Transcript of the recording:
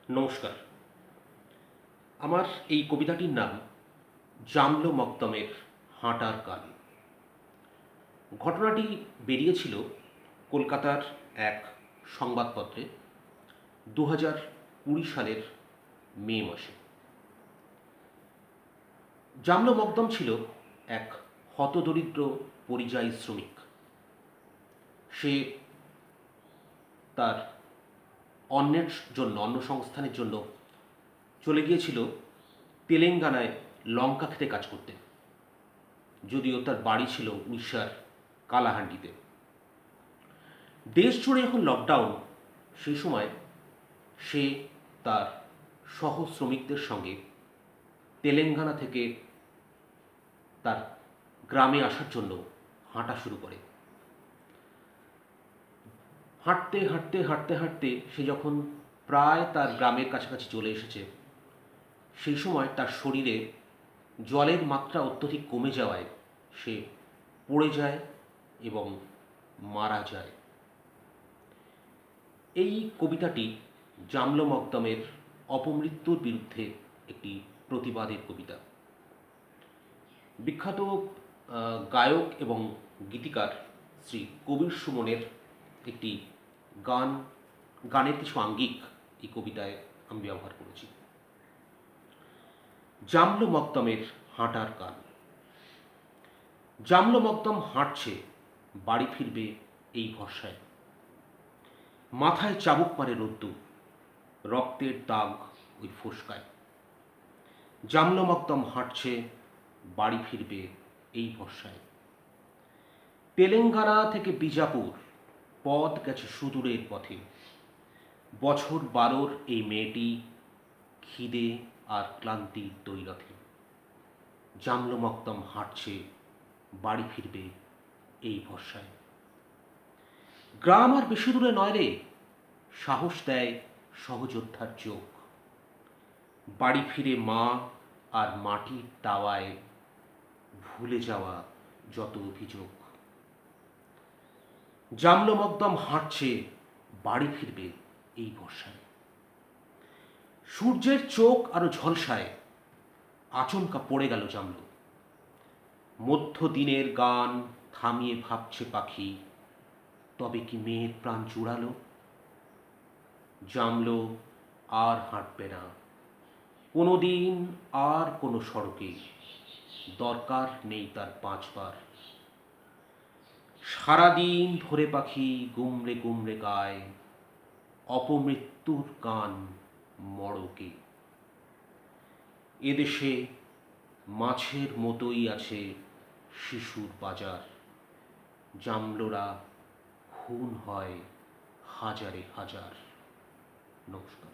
নমস্কার। আমার এই কবিতাটির নাম জামলো মকদমের হাঁটার গান। ঘটনাটি বেরিয়েছিল কলকাতার এক সংবাদপত্রে 2020 সালের মে মাসে। জামলো মকদম ছিল এক হতদরিদ্র পরিযায়ী শ্রমিক। সে তার অন্যের জন্য, অন্য সংস্থানের জন্য চলে গিয়েছিল তেলেঙ্গানায় লঙ্কা খেতে কাজ করতে, যদিও তার বাড়ি ছিল উড়িষ্যার কালাহান্ডিতে। দেশ জুড়ে যখন লকডাউন, সেই সময় সে তার সহ শ্রমিকদের সঙ্গে তেলেঙ্গানা থেকে তার গ্রামে আসার জন্য হাঁটা শুরু করে। হাঁটতে হাঁটতে হাঁটতে হাঁটতে সে যখন প্রায় তার গ্রামের কাছাকাছি চলে এসেছে, সেই সময় তার শরীরে জলের মাত্রা অত্যধিক কমে যাওয়ায় সে পড়ে যায় এবং মারা যায়। এই কবিতাটি জামলো মকদমের অপমৃত্যুর বিরুদ্ধে একটি প্রতিবাদের কবিতা। বিখ্যাত গায়ক এবং গীতিকার শ্রী কবির সুমনের একটি গানের কিছু আঙ্গিক এই কবিতায় আমি ব্যবহার করেছি। জামলো মকদমের হাঁটার গান। জামলো মকদম হাঁটছে, বাড়ি ফিরবে এই ভরসায়। মাথায় চাবুক মারে রোদ্দুর, রক্তের দাগ ওই ফোসকায়। জামলো মকদম হাঁটছে, বাড়ি ফিরবে এই ভরসায়। তেলেঙ্গানা থেকে বিজাপুর পথ গেছে সুদূরের পথে। বছর 12 এই মেয়েটি খিদে আর ক্লান্তির দৈরথে। জামলো মকদম হাঁটছে, বাড়ি ফিরবে এই ভরসায়। গ্রাম আর বেশি দূরে নয় রে, সাহস দেয় সহযোদ্ধার চোখ। বাড়ি ফিরে মা আর মাটির তাওয়ায় ভুলে যাওয়া যত অভিযোগ। জামলো মকদম হাঁটছে, বাড়ি ফিরবে এই ভরসায়। সূর্যের চোখ আরো ঝলসায়, আচমকা পড়ে গেল জামলো। মধ্য দিনের গান থামিয়ে ভাবছে পাখি, তবে কি মেয়ের প্রাণ জুড়ালো? জামলো আর হাঁটবে না কোনোদিন, আর কোনো সড়কে। দরকার নেই তার 5 বার। সারাদিন ধরে পাখি গুমরে গুমরে গায় অপমৃত্যুর গান মড়কে। এদেশে মাছের মতোই আছে শিশুর বাজার। জামলোরা খুন হয় হাজারে হাজার। নমস্কার।